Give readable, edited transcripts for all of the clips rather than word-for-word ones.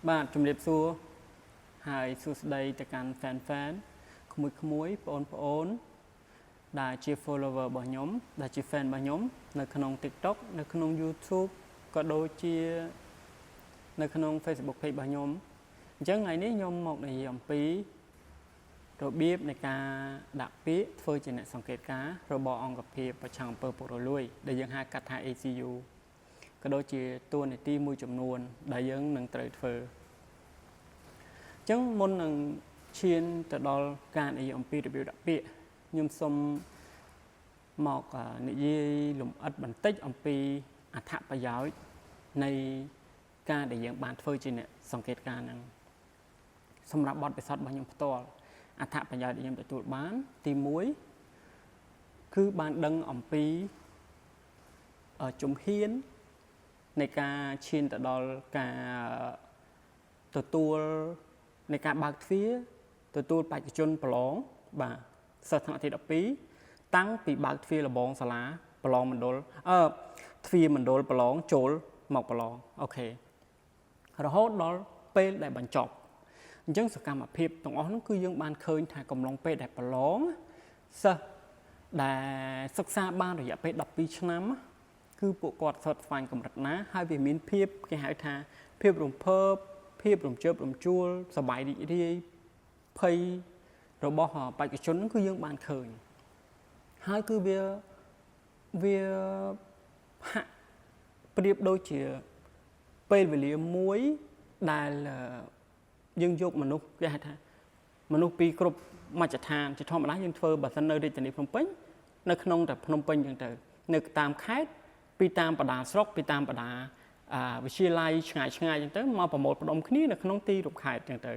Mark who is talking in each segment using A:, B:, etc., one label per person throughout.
A: បាទជំរាបសួរហើយសួស្តីទៅកាន់ fan ក្មួយបងប្អូនដែលជា follower របស់ខ្ញុំដែលជា fan របស់ខ្ញុំនៅក្នុង TikTok នៅក្នុង YouTube ក៏ដូចជានៅក្នុង Facebook page របស់ខ្ញុំអញ្ចឹងថ្ងៃនេះខ្ញុំមកនិយាយអំពីរបៀបនៃការដាក់ពាក្យធ្វើជាអ្នកសង្កេតការណ៍របស់អង្គភាពប្រឆាំងអំពើពុករលួយដែលយើងហៅកាត់ថា ACU ក៏ដូចជាតួនាទីមួយចំនួនដែលយើងនឹងត្រូវធ្វើអញ្ចឹងមុននឹងឈានទៅដល់ការនិយាយអំពីរបៀបដាក់ពាក្យខ្ញុំសូមមកនិយាយលម្អិតបន្តិចអំពីអត្ថប្រយោជន៍នៃការដែលយើងបានធ្វើជាអ្នកសង្កេតការណ៍ហ្នឹងសម្រាប់បទពិសោធន៍របស់ខ្ញុំផ្ទាល់អត្ថប្រយោជន៍ដែលខ្ញុំទទួលបានទី1គឺបានដឹងអំពីជំហាននៃការឈានទៅដល់ការទទួលនៃការបើកទ្វារទទួលបេក្ខជនប្រឡងបាទសិស្សថ្នាក់ទី12តាំងពីបើកទ្វារលបងសាលាប្រឡងមណ្ឌលទ្វារមណ្ឌលប្រឡងចូលមកប្រឡងអូខេរហូតដល់ពេលដែលបញ្ចប់អញ្ចឹងសកម្មភាពទាំងអស់នោះគឺយើងបានឃើញថាកំឡុងពេលដែលប្រឡងសិស្សដែលសិក្សាបានរយៈពេល12ឆ្នាំគឺពួកគាត់ស្វែងស្វែងកម្រិតណាហើយវាមានភាពគេហៅថាភាពរំភើបភាពរំជើបរំជួលសប្បាយរីករាយភ័យរបស់បេក្ខជនគឺយើងបានឃើញហើយគឺវាហាក់ប្រៀបដូចជាពេលវេលាមួយដែលយើងយកមនុស្សគេហៅថាមនុស្សពីគ្រប់មជ្ឈដ្ឋានជាធម្មតាយើងធ្វើបើសិននៅរាជធានីភ្នំពេញនៅក្នុងតែភ្នំពេញអញ្ចឹងទៅនៅតាមខេត្តពីតាមបណ្ដាស្រុកពីតាមបណ្ដាវិទ្យាល័យឆ្ងាយអញ្ចឹងទៅមកប្រមូលផ្ដុំគ្នានៅក្នុងទីរួមខេត្តអញ្ចឹងទៅ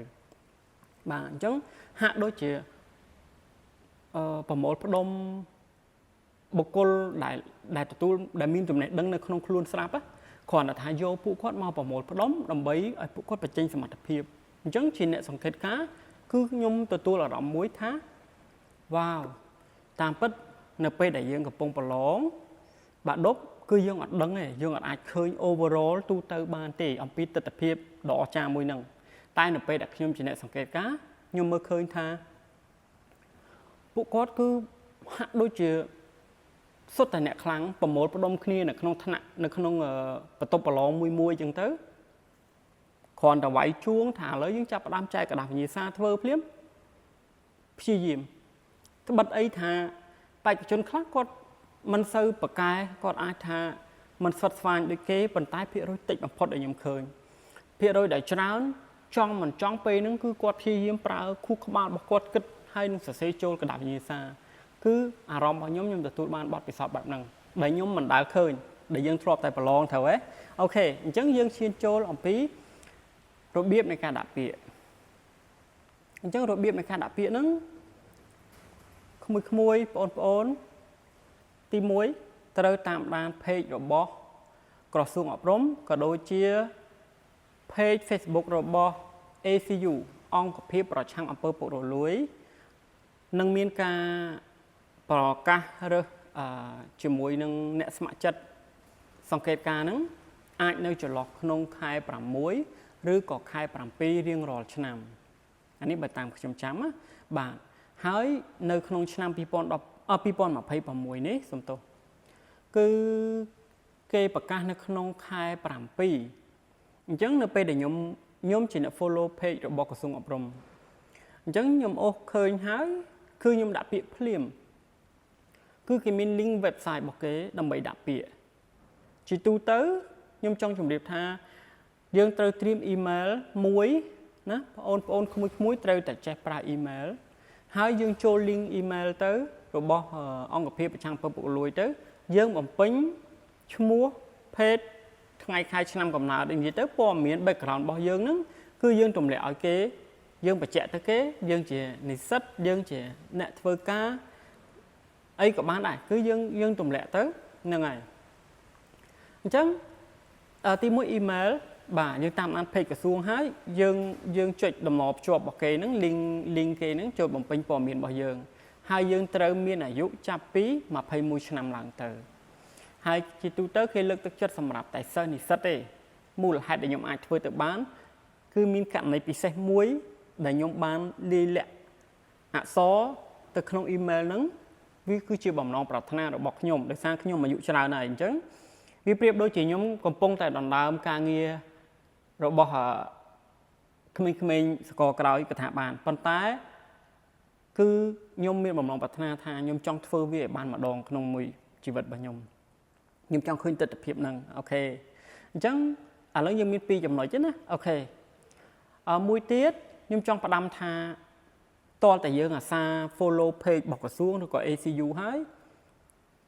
A: បាទអញ្ចឹងហាក់ដូចជាប្រមូលផ្ដុំបុគ្គលដែលទទួលដែលមានចំណេះដឹងនៅក្នុងខ្លួនស្រាប់គ្រាន់តែថាយកពួកគាត់មកប្រមូលផ្ដុំដើម្បីឲ្យពួកគាត់បញ្ចេញសមត្ថភាពអញ្ចឹងជាអ្នកសង្កេតការណ៍គឺខ្ញុំទទួលអារម្មណ៍មួយថាវ៉ាវតាមពិតនៅពេលដែលយើងកំពុងប្រឡងបាក់ឌុបគឺយើងអត់ដឹងទេយើងអាចឃើញ overall ទូទៅបានទេអំពីទស្សនវិជ្ជាដ៏អស្ចារ្យមួយហ្នឹងតែនៅពេលដែលខ្ញុំជាអ្នកសង្កេតការណ៍ខ្ញុំមើលឃើញថាពួកគាត់គឺហាក់ដូចជាសុទ្ធតែអ្នកខ្លាំងប្រមូលផ្ដុំគ្នានៅក្នុងថ្នាក់នៅក្នុងបន្ទប់ប្រឡងមួយអញ្ចឹងទៅគ្រាន់តែវាយជួងថាឥឡូវយើងចាប់ផ្ដើមចែកกระดาษវិញ្ញាសាធ្វើភ្លាមព្យាយាមត្បិតអីថាបេក្ខជនខ្លះគាត់មិនសូវប្រកែគាត់អាចថាមិនស្វិតស្វាញដូចគេប៉ុន្តែភាគរយតិចបំផុតដែលខ្ញុំឃើញភាគរយដែលច្រើនចង់មិនចង់ពេលហ្នឹងគឺគាត់ព្យាយាមប្រើខួរក្បាលរបស់គាត់គិតហើយនឹងសរសេរចូលกระดาษវិញ្ញាសាគឺអារម្មណ៍របស់ខ្ញុំទទួលបានបទពិសោធន៍បែបហ្នឹងដែលខ្ញុំមិនដែលឃើញដែលយើងធ្លាប់តែប្រឡងត្រូវហ៎អូខេអញ្ចឹងយើងឈានចូលអំពីរបៀបនៃការដាក់ពាក្យអញ្ចឹងរបៀបនៃការដាក់ពាក្យហ្នឹងក្មួយបងប្អូនទី1ត្រូវតាមដាន page របស់ក្រសួងអប់រំក៏ដូចជា page Facebook របស់ ACU អង្គភាពប្រឆាំងអំពើពុករលួយនឹងមានការប្រកាសរើសជាមួយនឹងអ្នកស្ម័គ្រចិត្តសង្កេតការណ៍ហ្នឹងអាចនៅចន្លោះក្នុងខែ6ឬក៏ខែ7រៀងរាល់ឆ្នាំអានេះបើតាមខ្ញុំចាំណាបាទហើយនៅក្នុងឆ្នាំ2026នេះសំទោសគឺគេប្រកាសនៅក្នុងខែ7អញ្ចឹងនៅពេលដែលខ្ញុំជាអ្នក follow page របស់ក្រសួងអប់រំអញ្ចឹងខ្ញុំអូសឃើញហើយគឺខ្ញុំដាក់ពាក្យភ្លាមគឺគេមាន link website របស់គេដើម្បីដាក់ពាក្យជាទូទៅខ្ញុំចង់ជម្រាបថាយើងត្រូវត្រៀម email មួយណាបងប្អូនក្មួយត្រូវតែចេះប្រើ email ហើយយើងចូល link email ទៅរបស់អង្គភាពប្រឆាំងអំពើពុករលួយទៅយើងបំពេញឈ្មោះ page ថ្ងៃខែឆ្នាំកំណើតនិយាយទៅព័ត៌មាន background របស់យើងហ្នឹងគឺយើងទម្លាក់ឲ្យគេយើងបញ្ជាក់ទៅគេយើងជានិស្សិតយើងជាអ្នកធ្វើការអីក៏បានដែរគឺយើងទម្លាក់ទៅហ្នឹងហើយអញ្ចឹងទី1 email បាទយើងតាមដាន page ក្រសួងហើយយើងចុចតំណភ្ជាប់របស់គេហ្នឹង link គេហ្នឹងចូលបំពេញព័ត៌មានរបស់យើងហើយយើងត្រូវមានអាយុចាប់ពី21ឆ្នាំឡើងទៅហើយជាទូទៅគេលើកទឹកចិត្តសម្រាប់តែសិស្សនិស្សិតទេមូលហេតុដែលខ្ញុំអាចធ្វើទៅបាន គឺមានករណីពិសេសមួយដែលខ្ញុំបានលាយលាក់អក្សរទៅក្នុងអ៊ីមែលហ្នឹងវាគឺជាបំណងប្រាថ្នារបស់ខ្ញុំដោយសារខ្ញុំអាយុច្រើនហើយអញ្ចឹងវាប្រៀបដូចជាខ្ញុំកំពុងតែដណ្ដើមការងាររបស់ក្មេងៗសកលក្រោយក៏ថាបានប៉ុន្តែគឺខ្ញុំមានបំណងប្រាថ្នាថាខ្ញុំចង់ធ្វើវាឲ្យបានម្ដងក្នុងមួយជីវិតរបស់ខ្ញុំចង់ឃើញទស្សនវិជ្ជាហ្នឹងអូខេអញ្ចឹងឥឡូវយើងមាន2ចំណុចទេណាអូខេមួយទៀតខ្ញុំចង់ផ្ដាំថាតលតែយើងអាសា follow page របស់ក្រសួងឬក៏ ACU ហើយ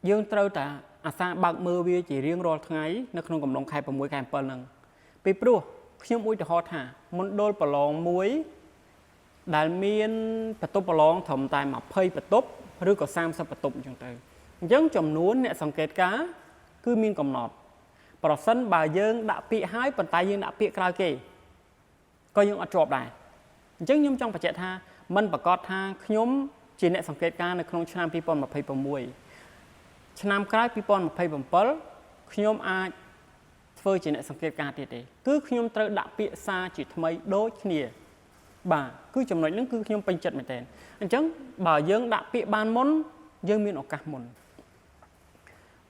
A: យើងត្រូវតែអាសាបើកមើលវាជារៀងរាល់ថ្ងៃនៅក្នុងកំឡុងខែ6ខែ7ហ្នឹងពីព្រោះខ្ញុំឧទាហរណ៍ថាមណ្ឌលប្រឡងមួយដែលមានបន្ទប់ប្រឡងត្រឹមតែ20បន្ទប់ឬក៏30បន្ទប់អញ្ចឹងទៅអញ្ចឹងចំនួនអ្នកសង្កេតការណ៍គឺមានកំណត់ប្រសិនបើយើងដាក់ពាក្យហើយប៉ុន្តែយើងដាក់ពាក្យក្រៅគេក៏យើងអត់ជាប់ដែរអញ្ចឹងខ្ញុំចង់បញ្ជាក់ថាមិនប្រកាសថាខ្ញុំជាអ្នកសង្កេតការណ៍នៅក្នុងឆ្នាំ2026ឆ្នាំក្រោយ2027ខ្ញុំអាចធ្វើជាអ្នកសង្កេតការណ៍ទៀតទេគឺខ្ញុំត្រូវដាក់ពាក្យសារជាថ្មីដូចគ្នាបាទគឺចំណុចហ្នឹងគឺខ្ញុំពេញចិត្តមែនទែនអញ្ចឹងបើយើងដាក់ពាក្យបានមុនយើងមានឱកាសមុន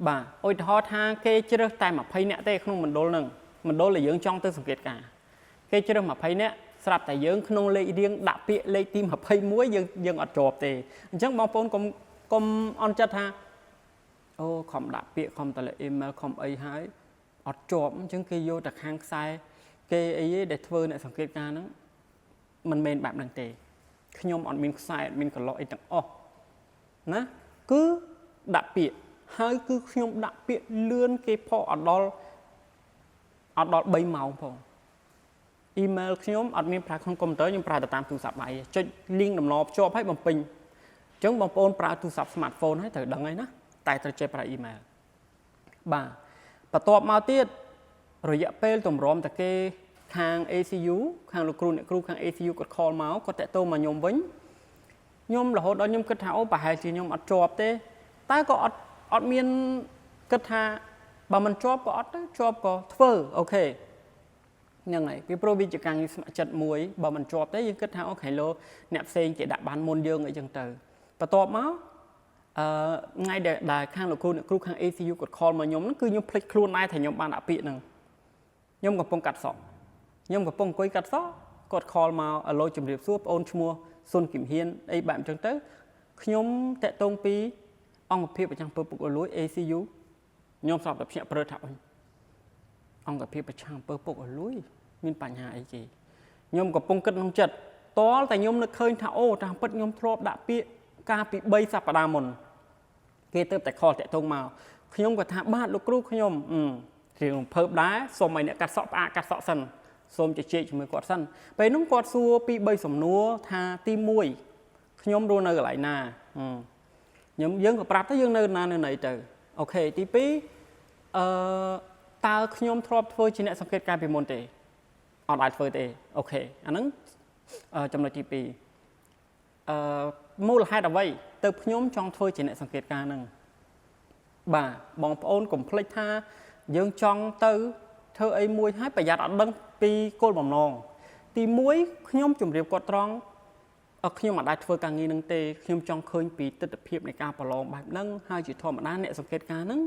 A: បាទឧទាហរណ៍ថាគេជ្រើសតែ20នាក់ទេក្នុងមណ្ឌលហ្នឹងមណ្ឌលដែលយើងចង់ទៅសង្កេតការណ៍គេជ្រើស20នាក់ស្រាប់តែយើងក្នុងលេខរៀងដាក់ពាក្យលេខទី21យើងអត់ជាប់ទេអញ្ចឹងបងប្អូនកុំអន់ចិត្តថាអូខំដាក់ពាក្យខំតលេអ៊ីមែលខំអីហើយអត់ជាប់អញ្ចឹងគេយកតែខាងខ្សែគេអីទេដែលធ្វើអ្នកសង្កេតការណ៍ហ្នឹងមិនមែនបែបហ្នឹងទេខ្ញុំអត់មានខ្សែអត់មានកន្លោះអីទាំងអស់ណាគឺដាក់ពាក្យហើយគឺខ្ញុំដាក់ពាក្យលឿនគេផុសអត់ដល់3ម៉ោងផងអ៊ីមែលខ្ញុំអត់មានប្រើក្នុងកុំព្យូទ័រខ្ញុំប្រើតែតាមទូរស័ព្ទដៃចុច link តំណភ្ជាប់ឲ្យបំពេញអញ្ចឹងបងប្អូនប្រើទូរស័ព្ទ smartphone ហើយត្រូវដឹងហើយណាតែត្រូវចេះប្រើអ៊ីមែលបាទបន្ទាប់មកទៀតរយៈពេលទម្រាំតែគេខាង ACU ខាងលោកគ្រូអ្នកគ្រូខាង ACU គាត់ call មកគាត់តាក់ទងមកខ្ញុំវិញខ្ញុំរហូតដល់ខ្ញុំគិតថាអូប្រហែលជាខ្ញុំអត់ជាប់ទេតែក៏អត់មានគិតថាបើមិនជាប់ក៏អត់ទៅជាប់ក៏ធ្វើអូខេហ្នឹងហើយពីព្រោះវាជាការងារស្ម័គ្រចិត្តមួយបើមិនជាប់ទេយើងគិតថាអូខេលោអ្នកផ្សេងគេដាក់បានមុនយើងអីចឹងទៅបន្ទាប់មកថ្ងៃដែលខាងលោកគ្រូអ្នកគ្រូខាង ACU គាត់ call មកខ្ញុំហ្នឹងគឺខ្ញុំភ្លេចខ្លួនដែរថាខ្ញុំបានដាក់ពាក្យហ្នឹងខ្ញុំកំពុងកាត់សក់ខ្ញុំកំពុងអង្គុយកាត់សក់គាត់ call មកអាឡូជំរាបសួរបងអូនឈ្មោះស៊ុនគឹមហ៊ានអីបែបអញ្ចឹងទៅខ្ញុំតាក់ទងពីអង្គភាពប្រចាំពើពុកអលួយ ACU ខ្ញុំស្រាប់តែភ្ញាក់ព្រឺថាអង្គភាពប្រចាំពើពុកអលួយមានបញ្ហាអីគេខ្ញុំកំពុងគិតក្នុងចិត្តតលតែខ្ញុំនឹកឃើញថាអូតាមពិតខ្ញុំធ្លាប់ដាក់ពាក្យកាលពី3សប្តាហ៍មុនគេទៅតែ call តាក់ទងមកខ្ញុំក៏ថាបាទលោកគ្រូខ្ញុំរៀងរំភើបដែរសូមឲ្យអ្នកកាត់សក់ផ្អាកកាត់សក់សិនសូមជជែកជាមួយគាត់សិនពេលនោះគាត់សួរពី3សំណួរថាទី1ខ្ញុំរស់នៅកន្លែងណាយើងក៏ប្រាប់ទៅយើងនៅណានៅណីទៅអូខេទី2តើខ្ញុំធ្លាប់ធ្វើជាអ្នកសង្កេតការណ៍ពីមុនទេអត់អាចធ្វើទេអូខេអាហ្នឹងចំណុចទី2មូលហេតុអ្វីទៅខ្ញុំចង់ធ្វើជាអ្នកសង្កេតការណ៍ហ្នឹងបាទបងប្អូនកុំភ្លេចថាយើងចង់ទៅធ្វើអីមួយហើយប្រយ័ត្នអត់ដឹងពីគោលបំណងទី1ខ្ញុំជម្រាបគាត់ត្រង់ខ្ញុំមិនអាចធ្វើការងារនឹងទេខ្ញុំចង់ឃើញពីទស្សនវិជ្ជានៃការប្រឡងបែបហ្នឹងហើយជាធម្មតាអ្នកសង្កេតការណ៍ហ្នឹង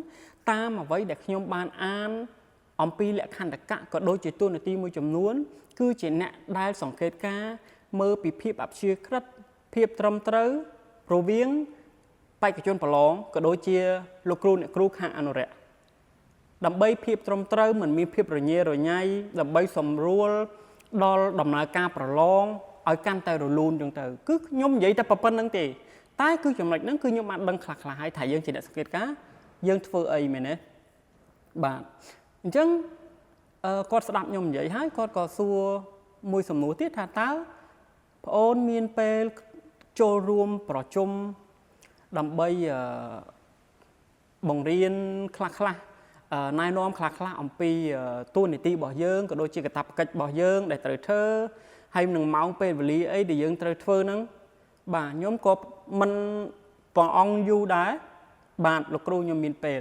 A: តាមអ្វីដែលខ្ញុំបានអានអំពីលក្ខន្តិកៈក៏ដូចជាតួនាទីមួយចំនួនគឺជាអ្នកដែលសង្កេតការណ៍មើលពីភាពអព្យាក្រឹតភាពត្រឹមត្រូវរវាងបេក្ខជនប្រឡងក៏ដូចជាលោកគ្រូអ្នកគ្រូខាងអនុរិយដើម្បីភាពត្រឹមត្រូវមិនមានភាពរញ៉េរញ៉ៃដើម្បីសម្រួលដល់ដំណើរការប្រឡងឲ្យកាន់តែរលូនចឹងទៅគឺខ្ញុំនិយាយតែប៉ុណ្្នឹងទេតែគឺចំណុចហ្នឹងគឺខ្ញុំបានដឹងខ្លះៗហើយថាយើងជាអ្នកសង្កេតការណ៍យើងធ្វើអីមែនទេបាទអញ្ចឹងគាត់ស្ដាប់ខ្ញុំនិយាយហើយគាត់ក៏សួរមួយសំណួរទៀតថាតើប្អូនមានពេលចូលរួមប្រជុំដើម្បីបង្រៀនខ្លះណែនាំខ្លះអំពីតួនាទីរបស់យើងក៏ដូចជាកាតព្វកិច្ចរបស់យើងដែលត្រូវធ្វើហើយនឹងម៉ោងពេលវេលាអីដែលយើងត្រូវធ្វើហ្នឹងបាទខ្ញុំក៏មិនព្រះអង្គយូរដែរបាទលោកគ្រូខ្ញុំមានពេល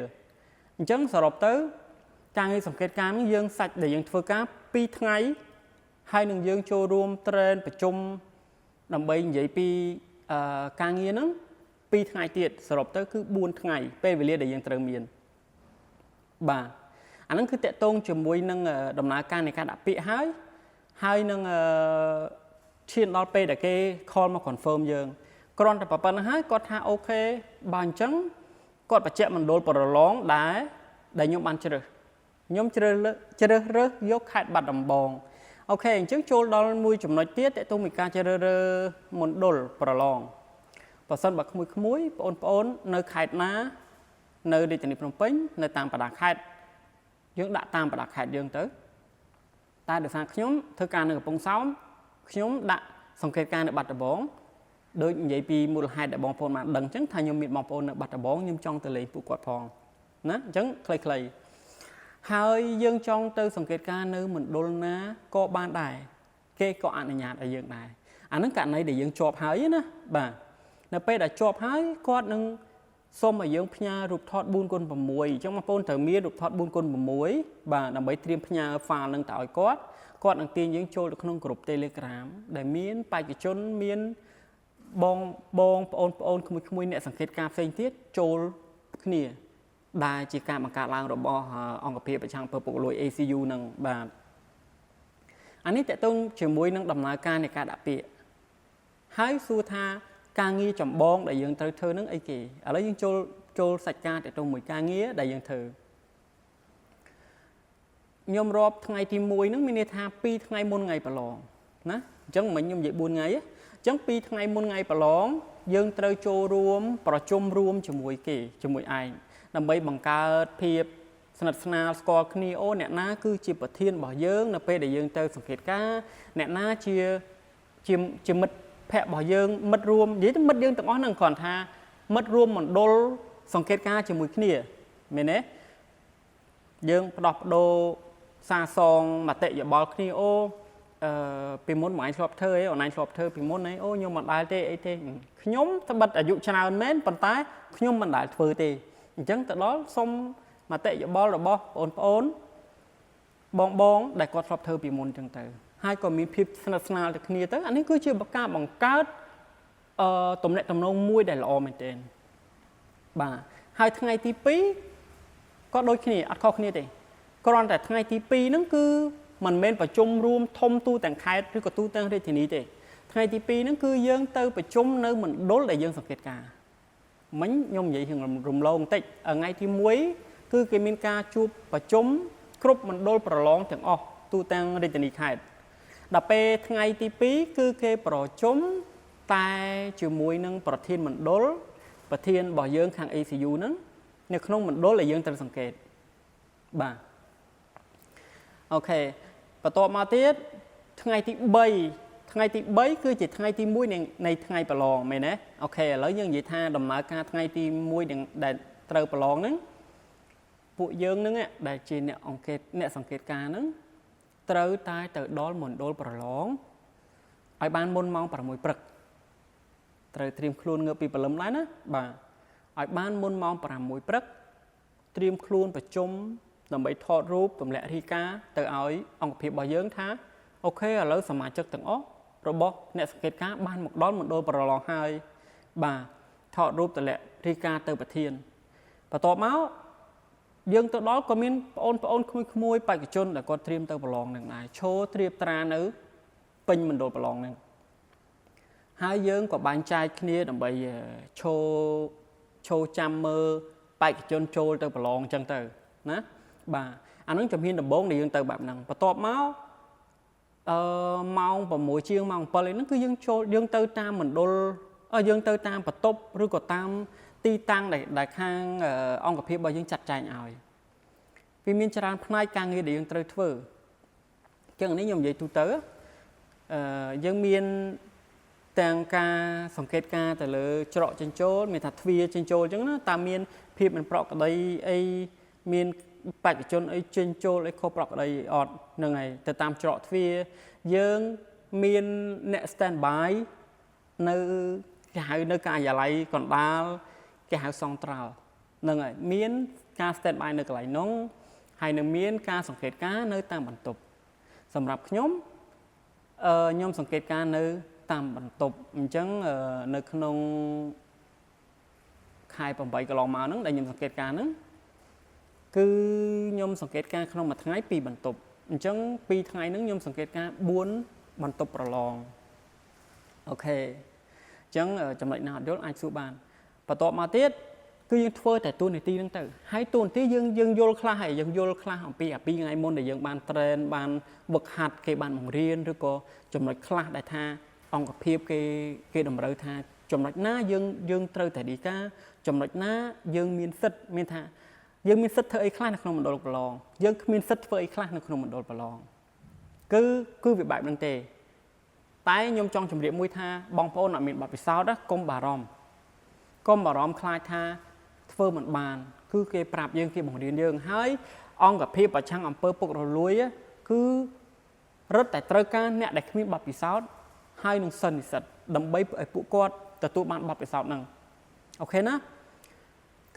A: អញ្ចឹងសរុបទៅការងារសង្កេតការណ៍នេះយើងសាច់ដែលយើងធ្វើការ2ថ្ងៃ ហើយនឹងយើងចូលរួមត្រេនប្រជុំដើម្បីនិយាយពីការងារហ្នឹង2ថ្ងៃទៀតសរុបទៅគឺ4ថ្ងៃពេលវេលាដែលយើងត្រូវមានបាទអាហ្នឹងគឺតកតងជាមួយនឹងដំណើរការនៃការដាក់ពាក្យហើយនឹងឈានដល់ពេលដែលគេ call មក confirm យើងគ្រាន់តែប៉ុណ្្នឹងហើយគាត់ថាអូខេបើអញ្ចឹងគាត់បញ្ជាក់មណ្ឌលប្រឡងដែលខ្ញុំបានជ្រើសខ្ញុំជ្រើសរើសយកខេត្តបាត់ដំបងអូខេអញ្ចឹងចូលដល់មួយចំណុចទៀតតើតើមានការជ្រើសរើសមណ្ឌលប្រឡងបើសិនបើក្មួយបងប្អូននៅខេត្តណានៅរាជធានីភ្នំពេញនៅតាមបណ្ដាខេត្តយើងដាក់តាមបណ្ដាខេត្តយើងទៅតែដោយសារខ្ញុំធ្វើការនៅកំពង់សោមខ្ញុំដាក់សង្កេតការនៅបាត់ដំបងដូចនិយាយពីមូលហេតុដែលបងប្អូនបានដឹងអញ្ចឹងថាខ្ញុំមានបងប្អូននៅបាត់ដំបងខ្ញុំចង់ទៅលេងពួកគាត់ផងណាអញ្ចឹងខ្លីៗហើយយើងចង់ទៅសង្កេតការនៅមណ្ឌលណាក៏បានដែរគេក៏អនុញ្ញាតឲ្យយើងដែរអាហ្នឹងករណីដែលយើងជាប់ហើយណាបាទនៅពេលដែលជាប់ហើយគាត់នឹងសូមឲ្យយើងផ្ញើរូបថត 4x6 អញ្ចឹងបងប្អូនត្រូវមានរូបថត 4x6 បាទដើម្បីត្រៀមផ្ញើ file ហ្នឹងទៅឲ្យគាត់នឹងទាញយើងចូលទៅក្នុងក្រុម Telegram ដែលមានបេក្ខជនមានបងប្អូនក្មួយអ្នកសង្កេតការផ្សេងទៀតចូលគ្នាដែលជាការបង្កើតឡើងរបស់អង្គភាពប្រឆាំងពើពុករលួយ ACU នឹងបាទអានេះតកតងជាមួយនឹងដំណើរការនៃការដាក់ពាក្យហើយសួរថាការងារចម្បងដែលយើងត្រូវធ្វើនឹងអីគេឥឡូវយើងចូលសាច់ការតកតងមួយការងារដែលយើងធ្វើខ្ញុំរាប់ថ្ងៃទី1ហ្នឹងមានន័យថា2ថ្ងៃមុនថ្ងៃប្រឡងណាអញ្ចឹងមិញខ្ញុំនិយាយ4ថ្ងៃអញ្ចឹង2ថ្ងៃមុនថ្ងៃប្រឡងយើងត្រូវចូលរួមប្រជុំរួមជាមួយគេជាមួយឯងដើម្បីបង្កើតភាពស្និទ្ធស្នាលស្គាល់គ្នាអូអ្នកណាគឺជាប្រធានរបស់យើងនៅពេលដែលយើងទៅសង្កេតការអ្នកណាជាមិត្តភ័ក្តិរបស់យើងមិត្តរួមនិយាយទៅមិត្តយើងទាំងអស់ហ្នឹងគ្រាន់ថាមិត្តរួមមណ្ឌលសង្កេតការជាមួយគ្នាមែនទេយើងផ្ដោះប្ដូរសារសងមតិយោបល់គ្នាអូពីមុនមកឯងធ្លាប់ធ្វើអីអូនឯងធ្លាប់ធ្វើពីមុនអីអូខ្ញុំមិនដែលទេអីទេខ្ញុំត្បិតអាយុច្រើនមែនប៉ុន្តែខ្ញុំមិនដែលធ្វើទេអញ្ចឹងទៅដល់សុំមតិយោបល់របស់បងដែលគាត់ធ្លាប់ធ្វើពីមុនអញ្ចឹងទៅហើយក៏មានភាពស្និទ្ធស្នាលទៅគ្នាទៅអានេះគឺជាការបង្កើតទំនាក់ទំនងមួយដែលល្អមែនទែនបាទហើយថ្ងៃទី2ក៏ដូចគ្នាអត់ខុសគ្នាទេគ្រាន់តែថ្ងៃទី2ហ្នឹងគឺមិនមែនប្រជុំរួមធំទូទាំងខេត្តឬក៏ទូទាំងរាជធានីទេថ្ងៃទី2ហ្នឹងគឺយើងទៅប្រជុំនៅមណ្ឌលដែលយើងសង្កេតការមិញខ្ញុំនិយាយរឿងរំលងបន្តិចថ្ងៃទី1គឺគេមានការជួបប្រជុំគ្រប់មណ្ឌលប្រឡងទាំងអស់ទូទាំងរាជធានីខេត្តដល់ពេលថ្ងៃទី2គឺគេប្រជុំតែជាមួយនឹងប្រធានមណ្ឌលប្រធានរបស់យើងខាង ACU ហ្នឹងនៅក្នុងមណ្ឌលដែលយើងត្រូវសង្កេតបាទអូខេបន្ទាប់មកទៀតថ្ងៃទី3គឺជាថ្ងៃទី1នៃថ្ងៃប្រឡងមែនទេអូខេឥឡូវយើងនិយាយថាដំណើរការថ្ងៃទី1ដែលត្រូវប្រឡងហ្នឹងពួកយើងហ្នឹងដែលជាអ្នកសង្កេតការហ្នឹងត្រូវតែទៅដល់មណ្ឌលប្រឡងឲ្យបានមុនម៉ោង6ព្រឹកត្រូវត្រៀមខ្លួនងើបពីព្រលឹមដែរណាបាទឲ្យបានមុនម៉ោង6ព្រឹកត្រៀមខ្លួនប្រជុំដើម្បីថតរូបទម្លាក់រាយការណ៍ទៅឲ្យអង្គភាពរបស់យើងថាអូខេឥឡូវសមាជិកទាំងអស់របស់អ្នកសង្កេតការណ៍បានមកដល់មណ្ឌលប្រឡងហើយបាទថតរូបទម្លាក់រាយការណ៍ទៅប្រធានបន្ទាប់មកយើងទៅដល់ក៏មានបងប្អូនក្មួយបេក្ខជនដែលគាត់ត្រៀមទៅប្រឡងនឹងដែរឈរត្រៀបត្រានៅពេញមណ្ឌលប្រឡងហ្នឹងហើយយើងក៏បែងចែកគ្នាដើម្បីឈរចាំមើលបេក្ខជនចូលទៅប្រឡងអញ្ចឹងទៅណាបាទអានឹងជំហានដំបូងដែលយើងទៅបែបហ្នឹងបន្ទាប់មកម៉ោង6ជាងម៉ោង7ហ្នឹងគឺយើងទៅតាមមណ្ឌលយើងទៅតាមបន្ទប់ឬក៏តាមទីតាំងដែលខាងអង្គភាពរបស់យើងចាត់ចែងឲ្យវាមានច្រើនផ្នែកការងារដែលយើងត្រូវធ្វើអញ្ចឹងនេះខ្ញុំនិយាយទូទៅយើងមានទាំងការសង្កេតការទៅលើច្រកចិញ្ចូលមានថាទ្វារចិញ្ចូលអញ្ចឹងណាតើមានភាពមិនប្រក្រតីអីមានបេក្ខជនអីចិញ្ចូលអីខុសប្រក្រតីអត់ហ្នឹងហើយទៅតាមច្រកទ្វារយើងមានអ្នក stand by នៅគេហៅនៅការិយាល័យកណ្ដាលគេហៅសង្ត្រាល់ហ្នឹងហើយមានការ stand by នៅកន្លែងនោះហើយនឹងមានការសង្កេតការនៅតាមបន្ទប់សម្រាប់ខ្ញុំ ខ្ញុំសង្កេតការនៅតាមបន្ទប់អញ្ចឹងនៅក្នុងខែ8កន្លងមកហ្នឹងដែលខ្ញុំសង្កេតការហ្នឹងគឺខ្ញុំសង្កេតការក្នុងមួយថ្ងៃ2បន្ទប់អញ្ចឹង2ថ្ងៃហ្នឹងខ្ញុំសង្កេតការ4បន្ទប់ប្រឡងអូខេអញ្ចឹងចំណុចណាអត់យល់អាចសួរបានបន្ទាប់មកទៀតគឺយើងធ្វើតែតួនាទីហ្នឹងទៅហើយតួនាទីយើងយល់ខ្លះហើយយើងយល់ខ្លះអំពី2ថ្ងៃមុនដែលយើងបាន train បានវឹកហាត់គេបានបង្រៀនឬក៏ចំណុចខ្លះដែលថាអង្គភាពគេតម្រូវថាចំណុចណាយើងត្រូវតែឌីកាចំណុចណាយើងមានសិទ្ធមានថាយើងមានសិទ្ធធ្វើអីខ្លះនៅក្នុងមណ្ឌលប្រឡងយើងគ្មានសិទ្ធធ្វើអីខ្លះនៅក្នុងមណ្ឌលប្រឡងគឺវាបែបហ្នឹងទេតែខ្ញុំចង់ជម្រាបមួយថាបងប្អូនអត់មានបទពិសោធន៍ណាកុំបារម្ភខ្លាចថាធ្វើមិនបានគឺគេប្រាប់យើងគេបង្រៀនយើងហើយអង្គភាពប្រឆាំងអំពើពុករលួយគឺរឹតតែត្រូវការអ្នកដែលគ្មានបទពិសោធន៍ហើយនឹងសិស្សនិស្សិតដើម្បីឲ្យពួកគាត់ទទួលបានបទពិសោធន៍ហ្នឹងអូខេណា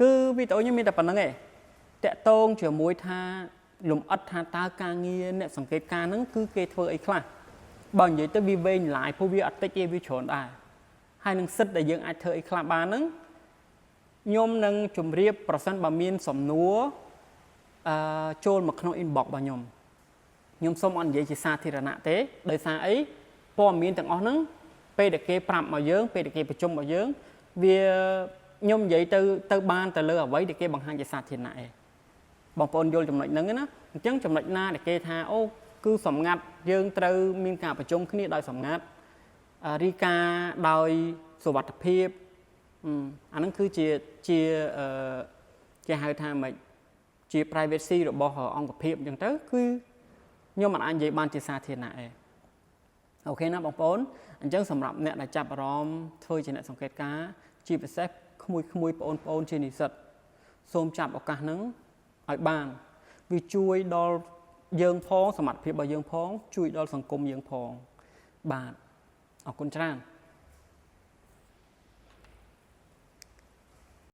A: គឺវីដេអូខ្ញុំមានតែប៉ុណ្្នឹងឯងតាក់ទងជាមួយថាលំអិតថាតើការងារអ្នកសង្កេតការហ្នឹងគឺគេធ្វើអីខ្លះបើនិយាយទៅវាវែងឡាយព្រោះវាអត់តិចទេវាច្រើនដែរហើយនឹងសិទ្ធដែលយើងអាចធ្វើអីខ្លះបានហ្នឹងខ្ញុំនឹងជម្រាបប្រសិនបើមានសំណួរចូលមកក្នុង inbox របស់ខ្ញុំសូមអត់និយាយជាសាធារណៈទេដោយសារអីព័ត៌មានទាំងអស់ហ្នឹងពេលដែលគេប្រាប់មកយើងពេលដែលគេប្រជុំមកយើងវាខ្ញុំនិយាយទៅបានទៅលើអ្វីដែលគេបង្ហាញជាសាធារណៈឯងបងប្អូនយល់ចំណុចហ្នឹងណាអញ្ចឹងចំណុចណាដែលគេថាអូគឺសម្ងាត់យើងត្រូវមានការប្រជុំគ្នាដោយសម្ងាត់រីកាដោយសុវត្ថិភាពអាហ្នឹងគឺជាគេហៅថាម៉េចជា privacy របស់អង្គភាពអញ្ចឹងទៅគឺខ្ញុំមិនអាចនិយាយបានជាសាធារណៈទេអូខេណាបងប្អូនអញ្ចឹងសម្រាប់អ្នកដែលចាប់អារម្មណ៍ធ្វើជាអ្នកសង្កេតការជាពិសេសក្មួយបងប្អូនជានិស្សិតសូមចាប់ឱកាសហ្នឹងឲ្យបានវាជួយដល់យើងផងសមត្ថភាពរបស់យើងផងជួយដល់សង្គមយើងផងបាទអរគុណច្រើន